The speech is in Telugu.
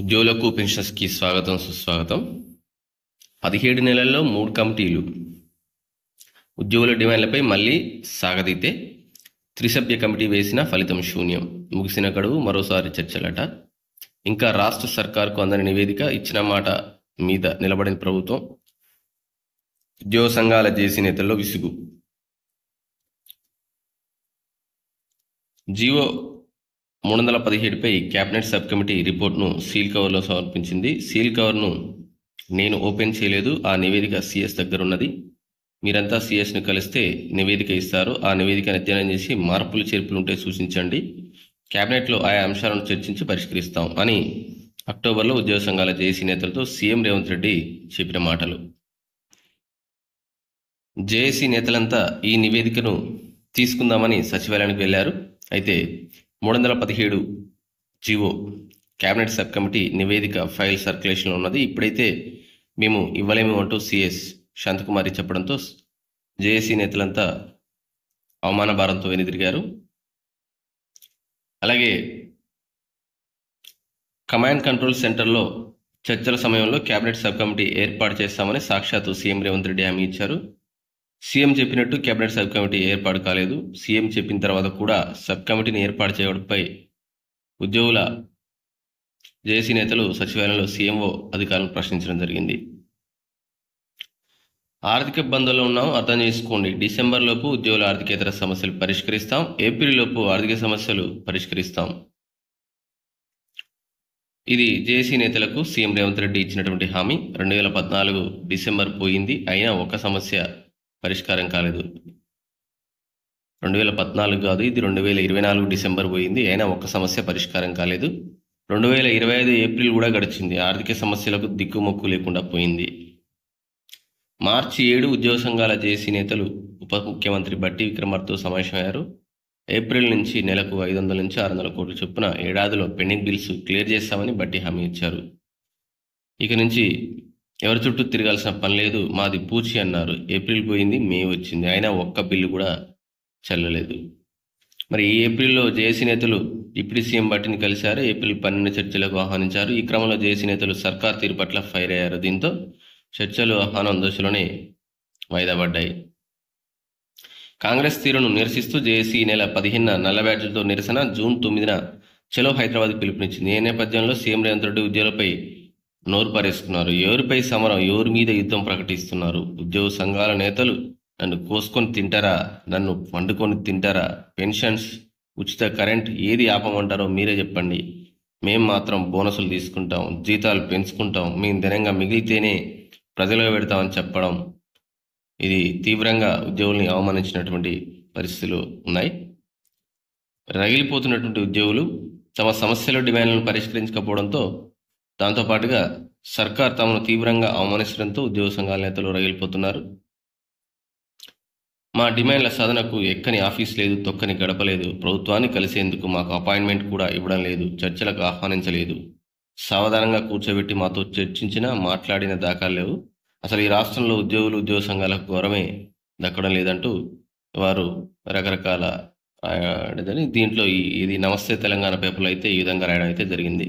ఉద్యోగులకు పెన్షన్స్కి స్వాగతం సుస్వాగతం. 17 నెలల్లో 3 కమిటీలు ఉద్యోగుల డిమాండ్లపై మళ్లీ సాగదీతే త్రిసభ్య కమిటీ వేసిన ఫలితం శూన్యం. ముగిసిన గడువు మరోసారి చర్చలట. ఇంకా రాష్ట్ర సర్కార్కు అందని నివేదిక, ఇచ్చిన మాట మీద నిలబడిన ప్రభుత్వం. ఉద్యోగ సంఘాల జేసీ నేతల్లో విసుగు. జీవో 317పై కేబినెట్ సబ్ కమిటీ రిపోర్ట్ను సీల్ కవర్లో సమర్పించింది. సీల్ కవర్ను నేను ఓపెన్ చేయలేదు. ఆ నివేదిక సీఎస్ దగ్గరున్నది. మీరంతా సీఎస్ను కలిస్తే నివేదిక ఇస్తారు. ఆ నివేదికను అధ్యయనం చేసి మార్పులు చేర్పులుంటే సూచించండి. కేబినెట్లో ఆయా అంశాలను చర్చించి పరిష్కరిస్తాం అని అక్టోబర్లో ఉద్యోగ సంఘాల జేఏసీ నేతలతో సీఎం రేవంత్ రెడ్డి చెప్పిన మాటలు. జేఏసీ నేతలంతా ఈ నివేదికను తీసుకుందామని సచివాలయానికి వెళ్లారు. అయితే 317 జీవో కేబినెట్ సబ్ కమిటీ నివేదిక ఫైల్ సర్క్యులేషన్లో ఉన్నది. ఇప్పుడైతే మేము ఇవ్వలేము అంటూ సీఎస్ శాంతకుమారి చెప్పడంతో జేఏసీ నేతలంతా అవమాన భారంతో వెనుదిరిగారు. అలాగే కమాండ్ కంట్రోల్ సెంటర్లో చర్చల సమయంలో కేబినెట్ సబ్ కమిటీ ఏర్పాటు చేస్తామని సాక్షాత్తు సీఎం రేవంత్ రెడ్డి హామీ ఇచ్చారు. సీఎం చెప్పినట్టు కేబినెట్ సబ్ కమిటీ ఏర్పాటు కాలేదు. సీఎం చెప్పిన తర్వాత కూడా సబ్ కమిటీని ఏర్పాటు చేయడంపై ఉద్యోగుల జేఏసీ నేతలు సచివాలయంలో సీఎంఓ అధికారులను ప్రశ్నించడం జరిగింది. ఆర్థిక ఇబ్బందుల్లో ఉన్నాం, అర్థం చేసుకోండి. డిసెంబర్లోపు ఉద్యోగుల ఆర్థికేతర సమస్యలు పరిష్కరిస్తాం. ఏప్రిల్లోపు ఆర్థిక సమస్యలు పరిష్కరిస్తాం. ఇది జేఏసీ నేతలకు సీఎం రేవంత్ రెడ్డి ఇచ్చినటువంటి హామీ. 2014 డిసెంబర్ పోయింది, అయినా ఒక్క సమస్య పరిష్కారం కాలేదు. 2014 కాదు, ఇది 2024 డిసెంబర్ పోయింది, అయినా ఒక్క సమస్య పరిష్కారం కాలేదు. 2025 ఏప్రిల్ కూడా గడిచింది, ఆర్థిక సమస్యలకు దిక్కుమొక్కు లేకుండా పోయింది. మార్చి 7 ఉద్యోగ సంఘాల జేఏసీ నేతలు ఉప ముఖ్యమంత్రి బట్టి విక్రమార్కతో సమావేశమయ్యారు. ఏప్రిల్ నుంచి నెలకు 500 నుంచి 600 కోట్ల చొప్పున ఏడాదిలో పెండింగ్ బిల్స్ క్లియర్ చేస్తామని బట్టి హామీ ఇచ్చారు. ఇక నుంచి ఎవరి చుట్టూ తిరగాల్సిన పని లేదు, మాది పూచి అన్నారు. ఏప్రిల్ పోయింది, మే వచ్చింది, అయినా ఒక్క బిల్లు కూడా చెల్లలేదు. మరి ఈ ఏప్రిల్లో జేఏసీ నేతలు డిప్యూటీ సీఎం బట్టిని కలిశారు. ఏప్రిల్ 12 చర్చలకు ఆహ్వానించారు. ఈ క్రమంలో జేఏసీ నేతలు సర్కార్ తీరు పట్ల ఫైర్ అయ్యారు. దీంతో చర్చలు ఆహ్వానం దశలోనే వాయిదా పడ్డాయి. కాంగ్రెస్ తీరును నిరసిస్తూ జేఏసీ నెల 15న నల్ల బ్యాడ్జీలతో నిరసన, జూన్ 9న చలో హైదరాబాద్ పిలుపునిచ్చింది. ఈ నేపథ్యంలో సీఎం రేవంత్ రెడ్డి ఉద్యోగులపై నోరు పారేసుకున్నారు. ఎవరిపై సమరం, ఎవరి మీద యుద్ధం ప్రకటిస్తున్నారు? ఉద్యోగ సంఘాల నేతలు నన్ను కోసుకొని తింటారా, నన్ను వండుకొని తింటారా, పెన్షన్స్, ఉచిత కరెంట్ ఏది ఆపమంటారో మీరే చెప్పండి. మేం మాత్రం బోనసులు తీసుకుంటాం, జీతాలు పెంచుకుంటాం, మేము దినంగా మిగిలితేనే ప్రజలకు పెడతామని చెప్పడం, ఇది తీవ్రంగా ఉద్యోగుల్ని అవమానించినటువంటి పరిస్థితులు ఉన్నాయి. రగిలిపోతున్నటువంటి ఉద్యోగులు తమ సమస్యల డిమాండ్లను పరిష్కరించకపోవడంతో, దాంతోపాటుగా సర్కార్ తమను తీవ్రంగా అవమానించడంతో ఉద్యోగ సంఘాల నేతలు రగిలిపోతున్నారు. మా డిమాండ్ల సాధనకు ఎక్కని ఆఫీస్ లేదు, తొక్కని గడప లేదు, ప్రభుత్వాన్ని కలిసేందుకు మాకు అపాయింట్మెంట్ కూడా ఇవ్వడం లేదు, చర్చలకు ఆహ్వానించలేదు, సావధానంగా కూర్చోబెట్టి మాతో చర్చించినా మాట్లాడిన దాఖలు లేవు, అసలు ఈ రాష్ట్రంలో ఉద్యోగులు ఉద్యోగ సంఘాలకు గౌరవమే దక్కడం లేదంటూ వారు రకరకాల రాయడదని దీంట్లో ఇది నమస్తే తెలంగాణ పేపర్లో అయితే ఈ విధంగా రాయడం అయితే జరిగింది.